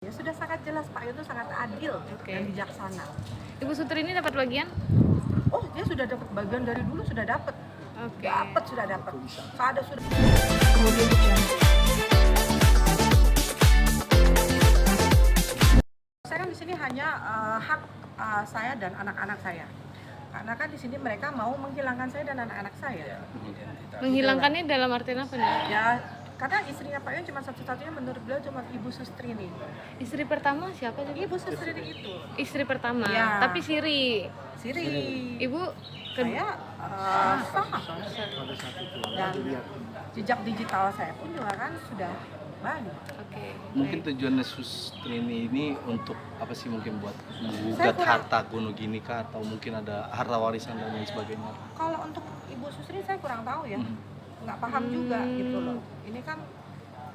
Ya sudah sangat jelas, Pak itu sangat adil dan bijaksana. Ibu Sutrini dapat bagian? Oh, dia sudah dapat bagian dari dulu, sudah dapat. Sudah dapat. Ada sudah. Saya kan di sini hanya hak saya dan anak-anak saya. Karena kan di sini mereka mau menghilangkan saya dan anak-anak saya. Menghilangkannya dalam artian apa nih? Ya, karena istrinya Pak Yon cuma satu-satunya, menurut beliau cuma Ibu Sustrini. Istri pertama siapa sih? Ibu Sustrini itu. Istri pertama, Ya. tapi Siri. Ibu Saya sama. Dan jejak digital saya pun juga kan sudah banyak. Mungkin tujuannya Sustrini ini untuk apa sih, mungkin buat menggugat harta kuno gini kah, atau mungkin ada harta warisan dan lain sebagainya? Kalau untuk Ibu Sustrini saya kurang tahu ya, nggak paham juga gitu loh. Ini kan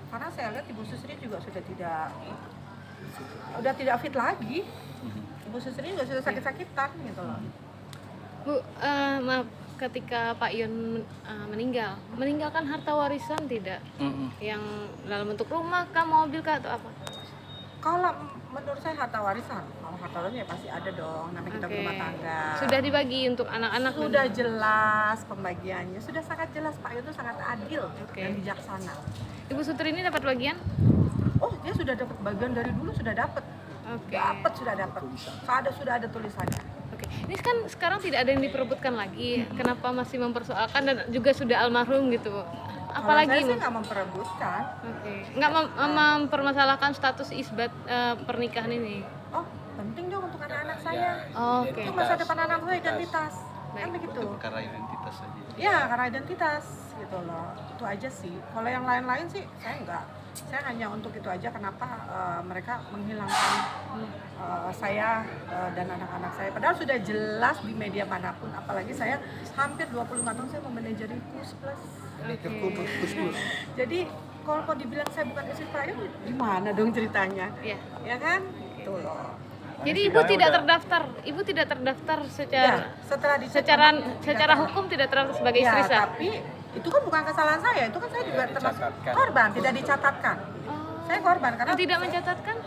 karena saya lihat Ibu Sustrini juga sudah tidak fit lagi. Ibu Sustrini juga sudah sakit-sakitan gitu loh. Bu, maaf, ketika Pak Yon meninggalkan harta warisan tidak? Yang dalam bentuk rumah kah, mobil kah, atau apa? Kalau menurut saya harta warisan, kalau harta warisan ya pasti ada dong, namanya kita berumah tangga. Sudah dibagi untuk anak-anak? Sudah jelas pembagiannya, sudah sangat jelas, Pak Yon itu sangat adil dan bijaksana. Ibu Sutrini dapat bagian? Oh, dia sudah dapat bagian dari dulu, sudah dapat. Sudah dapat. Sudah ada tulisannya. Ini kan sekarang tidak ada yang diperebutkan lagi. Kenapa masih mempersoalkan, dan juga sudah almarhum gitu? Apalagi saya sih nggak memperebutkan. Nggak mempermasalahkan status isbat pernikahan ini. Oh, penting dong untuk anak-anak saya. Itu masa depan anak saya, identitas. Kan begitu. Karena identitas saja. Ya, karena identitas gitu loh. Itu aja sih. Kalau yang lain-lain sih saya enggak. Saya hanya untuk itu aja, kenapa mereka menghilangkan saya dan anak-anak saya. Padahal sudah jelas di media manapun, apalagi saya hampir 25 tahun saya memanajeri KUS Plus. Jadi kalau dibilang saya bukan istri Pak Yon, gimana dong ceritanya? Ya kan? Itu loh. Jadi ibu tidak terdaftar secara secara hukum tidak terdaftar sebagai istri sah. Tapi itu kan bukan kesalahan saya, itu kan saya juga termasuk korban, tidak dicatatkan. Saya korban karena tidak mencatatkan.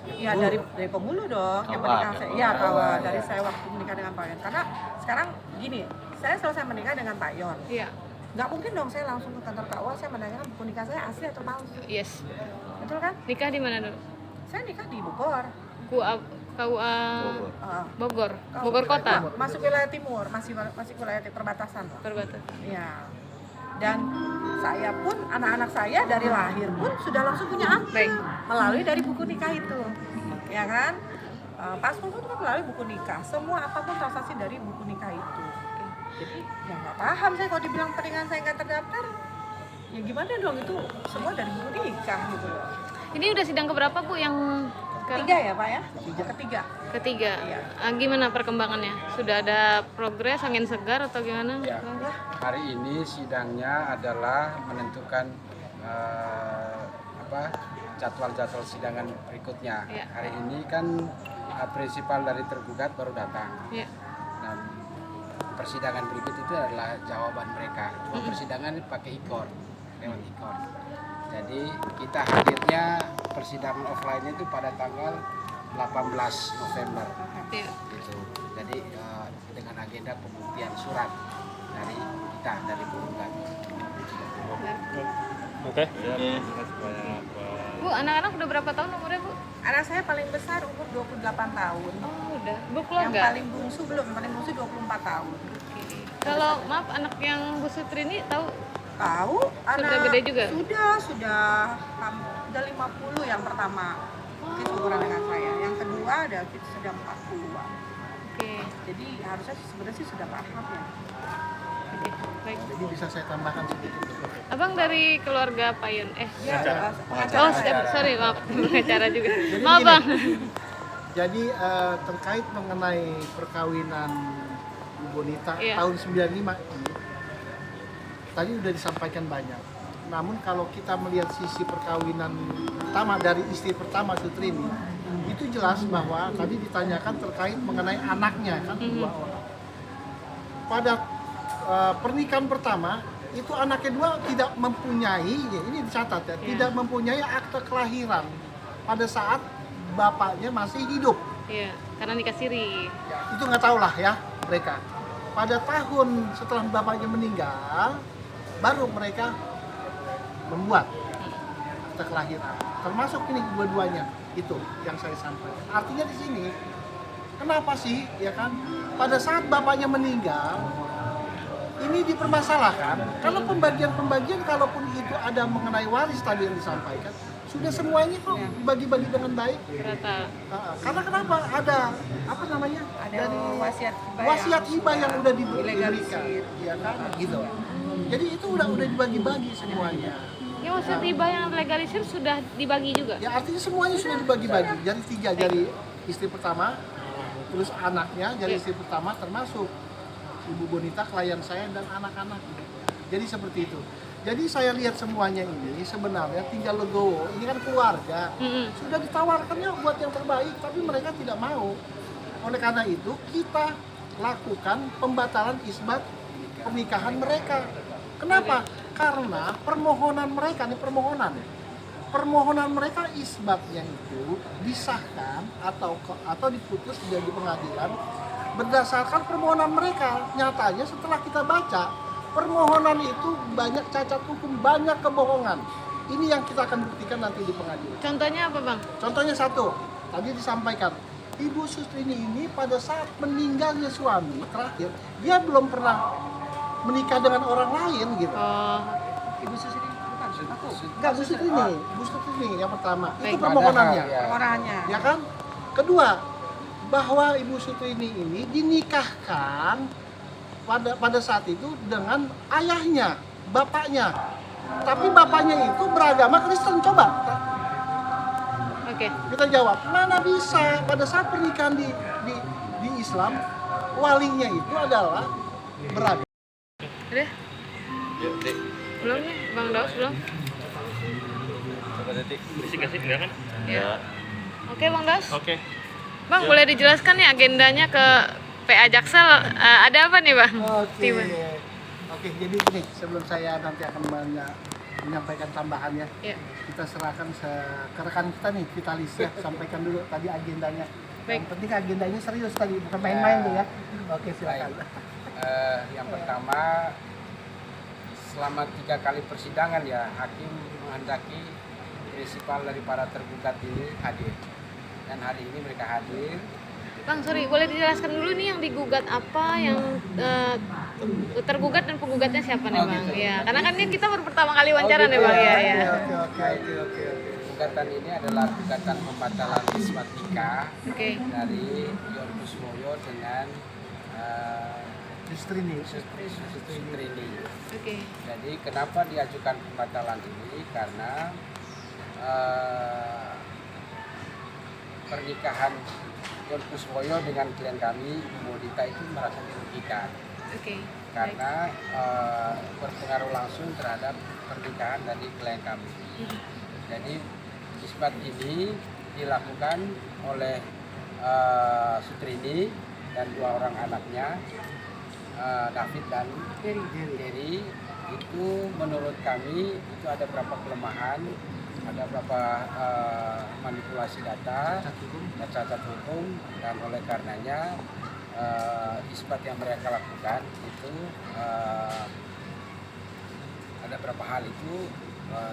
Ya dari pemulu dong, yang menikah saya. Ya dari saya waktu menikah dengan Pak Yon. Karena sekarang gini, saya selesai menikah dengan Pak Yon. Nggak mungkin dong saya langsung ke kantor KUA, saya menanyakan buku nikah saya asli atau palsu. Betul kan? Nikah di mana dulu? Saya nikah di Bogor. KUA Bogor kota. Masuk wilayah timur, masih wilayah perbatasan. Ya. Dan saya pun, anak-anak saya dari lahir pun sudah langsung punya akte melalui dari buku nikah itu, ya kan? Paspor itu kan melalui buku nikah, semua apapun transaksi dari buku nikah itu. Jadi ya nggak paham saya kalau dibilang pernikahan saya nggak terdaftar, ya gimana dong, itu semua dari buku nikah gitu loh. Ini udah sidang keberapa Bu yang ketiga ya Pak ya? Ketiga. Iya. Gimana perkembangannya? Sudah ada progres, angin segar atau gimana? Ya. Hari ini sidangnya adalah menentukan jadwal sidangan berikutnya. Hari ini kan prinsipal dari tergugat baru datang. Dan persidangan berikut itu adalah jawaban mereka. Cuma persidangan pakai lewat ikor. Jadi kita hadirnya persidangan offline itu pada tanggal 18 November. Gitu. Jadi dengan agenda pembuktian surat dari kita, dari penggugat. Bu, anak-anak udah berapa tahun umurnya Bu? Anak saya paling besar umur 28 tahun. Udah. Bu keluarga? Yang paling bungsu belum, paling bungsu 24 tahun. Kalau maaf, anak yang Bu Sutrini tahu? Tahu, sudah gede juga? Sudah 50 yang pertama. Itu ukuran dengan saya. Yang kedua ada sudah 40-an. Jadi harusnya sebenarnya sih sudah paham ya. Baik. Jadi bisa saya tambahkan sedikit. Abang dari keluarga Pak Yon? Sorry, maaf, pengacara juga. Maaf Bang. Jadi terkait mengenai perkawinan Bu Bonita tahun 95 ini, tadi sudah disampaikan banyak. Namun kalau kita melihat sisi perkawinan pertama dari istri pertama Sutrini, itu jelas bahwa tadi ditanyakan terkait mengenai anaknya kan, 2 orang. Pada pernikahan pertama itu anak kedua tidak mempunyai, ini dicatat ya, tidak mempunyai akte kelahiran pada saat bapaknya masih hidup. Iya, karena nikah siri. Itu nggak tahu lah ya mereka. Pada tahun setelah bapaknya meninggal, baru mereka membuat akta kelahiran. Termasuk ini dua-duanya, itu yang saya sampaikan. Artinya di sini, kenapa sih, ya kan? Pada saat bapaknya meninggal, ini dipermasalahkan. Kalau pembagian-pembagian, kalaupun itu ada mengenai waris tadi yang disampaikan, sudah semuanya kok dibagi-bagi dengan baik. Rata. Karena kenapa? Ada apa namanya? Ada Dari wasiat hibah yang udah diberikan, dilegalisir. ya kan? Gitu. Jadi itu udah dibagi-bagi semuanya. Ya wasiat hibah yang legalisir sudah dibagi juga. Ya artinya semuanya sudah dibagi-bagi. Jadi 3 dari istri pertama, terus anaknya dari istri pertama, termasuk Ibu Bonita, klien saya, dan anak-anak. Jadi seperti itu. Jadi saya lihat semuanya ini sebenarnya tinggal legowo. Ini kan keluarga. Sudah ditawarkannya buat yang terbaik, tapi mereka tidak mau. Oleh karena itu kita lakukan pembatalan isbat pernikahan mereka. Kenapa? Karena permohonan mereka, permohonan mereka isbatnya itu disahkan atau diputus di pengadilan berdasarkan permohonan mereka. Nyatanya setelah kita baca, permohonan itu banyak cacat hukum, banyak kebohongan. Ini yang kita akan buktikan nanti di pengadilan. Contohnya apa, Bang? Contohnya satu, tadi disampaikan, Ibu Sustrini ini pada saat meninggalnya suami terakhir, dia belum pernah menikah dengan orang lain gitu. Oh, Ibu Sustrini bukan aku. Enggak, Bu Sustrini yang pertama. Itu Baik. permohonannya. Orangnya. Ya kan? Kedua, bahwa Ibu Sustrini ini dinikahkan pada saat itu dengan ayahnya, bapaknya. Tapi bapaknya itu beragama Kristen. Coba oke. kita jawab, mana bisa pada saat pernikahan di Islam, walinya itu adalah beragama. Udah? Belum nih, Bang Daus belum? Coba detik. Berisik gak sih? Enggak kan? Ya. Oke, Bang Daus. Oke. Bang, boleh dijelaskan nih agendanya ke PA Jaksel, ada apa nih, Bang? Oke. Oke, jadi ini sebelum saya nanti akan menyampaikan tambahannya, kita serahkan ke rekan kita nih, Vitalis ya, sampaikan dulu tadi agendanya. Baik. Yang penting agendanya serius tadi, bukan main-main tuh ya. Oke, silakan. Yang pertama, selama 3 kali persidangan ya, hakim menghendaki prinsipal dari para tergugat ini hadir. Dan hari ini mereka hadir. Bang, sorry, boleh dijelaskan dulu nih yang digugat apa, yang tergugat dan penggugatnya siapa nih, Bang? Gitu. Ya, karena kan ini kita baru pertama kali wawancara nih, Bang. Ya. Oke. Gugatan ini adalah gugatan pembatalan isbat nikah Oke. dari Yon Kuswoyo dengan Sustrini. Sustrini. Oke. Jadi kenapa diajukan pembatalan ini? Karena pernikahan Yon Kuswoyo dengan klien kami, Ibu Bonita, itu merasa dirugikan. Oke. Karena berpengaruh langsung terhadap pernikahan dari klien kami. Jadi isbat ini dilakukan oleh Sutrini dan 2 orang anaknya, David dan Derry. Itu menurut kami itu ada beberapa kelemahan, ada beberapa manipulasi data, cacat hukum, dan oleh karenanya isbat yang mereka lakukan itu ada beberapa hal itu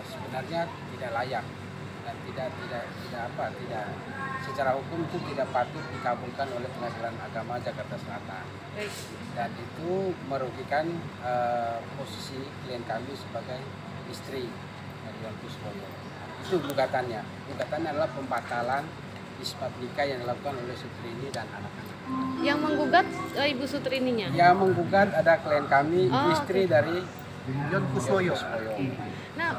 sebenarnya tidak layak dan tidak secara hukum itu tidak patut dikabulkan oleh Pengadilan Agama Jakarta Selatan. Baik. Dan itu merugikan posisi klien kami sebagai istri dari Yon Kuswoyo. Itu gugatannya. Gugatannya adalah pembatalan isbat nikah yang dilakukan oleh Sutrini dan anak-anak. Yang menggugat Ibu Sutrininya? Yang menggugat ada klien kami, istri dari Yon Kuswoyo. Nah,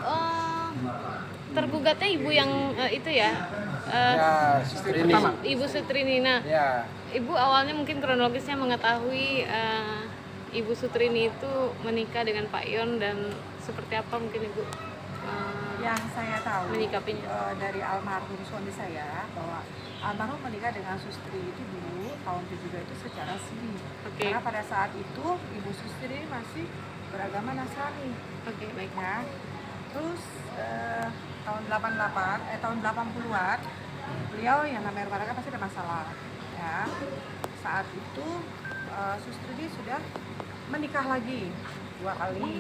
tergugatnya ibu yang itu ya? Ya, Sutrini. Ibu Sutrini. Nah, Ya, Ibu awalnya mungkin kronologisnya mengetahui Ibu Sutrini itu menikah dengan Pak Yon, dan seperti apa mungkin Ibu Yang saya tahu menyikapinya dari almarhum suami saya, bahwa almarhum menikah dengan Sustri itu dulu tahun 72 itu secara siri. Oke. Karena pada saat itu Ibu Sustri masih beragama Nasrani. Oke, baik. Ya. Terus tahun 80-an beliau yang namanya rumah tangga pasti ada masalah ya. Saat itu Sustrini sudah menikah lagi 2 kali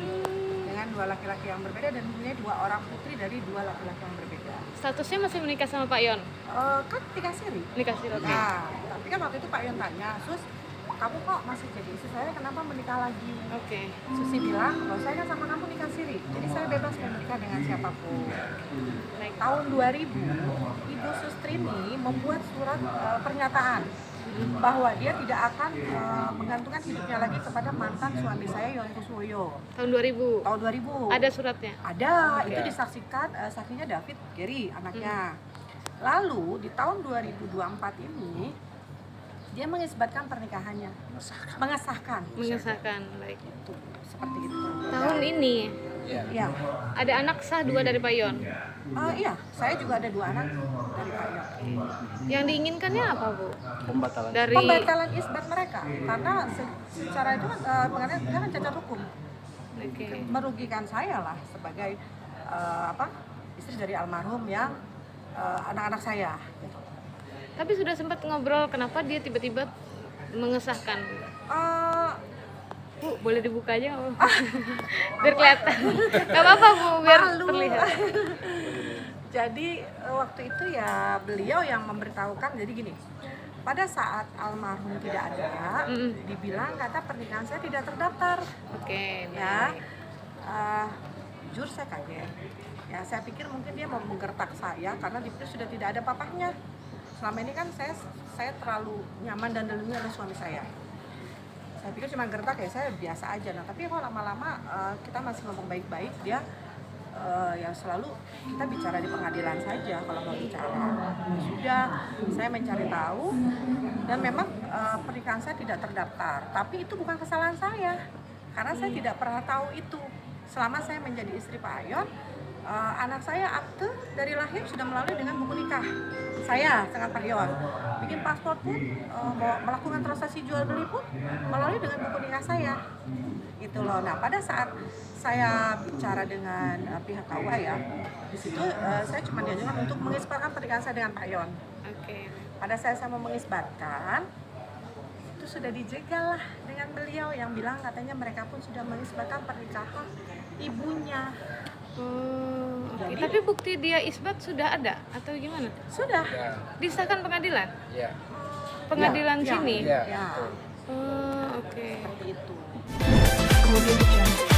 dengan 2 laki-laki yang berbeda dan mempunyai 2 orang putri dari 2 laki-laki yang berbeda. Statusnya masih menikah sama Pak Yon? Kan nikah siri. Nikah siri, oke. Nah, tapi kan waktu itu Pak Yon tanya, Sus, kamu kok masih jadi istri saya, kenapa menikah lagi? Oke. Susi bilang, kalau saya kan sama kamu nikah siri, jadi saya bebas mau menikah dengan siapapun. Baik. Tahun 2000, Ibu Sustrini membuat surat pernyataan bahwa dia tidak akan menggantungkan hidupnya lagi kepada mantan suami saya Yon Kuswoyo. Tahun 2000? Tahun 2000. Ada suratnya? Ada, itu disaksikan saksinya David Gary, anaknya. Lalu di tahun 2024 ini dia mengisbatkan pernikahannya, mengesahkan, baik. itu seperti itu. Tahun ini Iya. ada anak sah 2 dari Pak Yon. Iya, saya juga ada 2 anak dari Pak Yon. Yang diinginkannya apa, Bu? Pembatalan. Dari Pembatalan isbat mereka, karena secara itu pengadilan kan cacat hukum, Oke. merugikan saya lah sebagai istri dari almarhum yang anak-anak saya. Gitu. Tapi sudah sempat ngobrol kenapa dia tiba-tiba mengesahkan. Bu, boleh dibuka aja nggak? Biar kelihatan. Gak apa-apa, Bu, biar Malu. terlihat. Jadi waktu itu ya beliau yang memberitahukan, jadi gini, pada saat almarhum tidak ada, dibilang kata pernikahan saya tidak terdaftar. Oke, Ya, baik. jujur saya kaget. Ya, saya pikir mungkin dia mau menggertak saya karena di situ sudah tidak ada papahnya. Selama ini kan saya terlalu nyaman dan dilindungi oleh suami saya. Saya pikir cuma gertak ya, saya biasa aja. Nah, tapi kok lama-lama kita masih ngomong baik-baik, dia ya selalu kita bicara di pengadilan saja kalau mau bicara. Sudah, saya mencari tahu dan memang pernikahan saya tidak terdaftar. Tapi itu bukan kesalahan saya, karena saya tidak pernah tahu itu. Selama saya menjadi istri Pak Yon, anak saya akte dari lahir sudah melalui dengan buku nikah saya dengan Pak Yon. Bikin paspor pun, melakukan transaksi jual beli pun melalui dengan buku nikah saya. Gitu loh. Nah, pada saat saya bicara dengan pihak KUA ya, di situ saya cuma diajarkan untuk mengisbatkan pernikahan saya dengan Pak Yon. Oke. Pada saat saya mau mengisbatkan, itu sudah dijegal lah dengan beliau yang bilang katanya mereka pun sudah mengisbatkan pernikahan ibunya. Oke. Tapi bukti dia isbat sudah ada atau gimana? Sudah. Ya, Disahkan pengadilan? ya. Pengadilan Ya, sini? Ya, Ya, betul. Oke. seperti itu. Audio Jungle.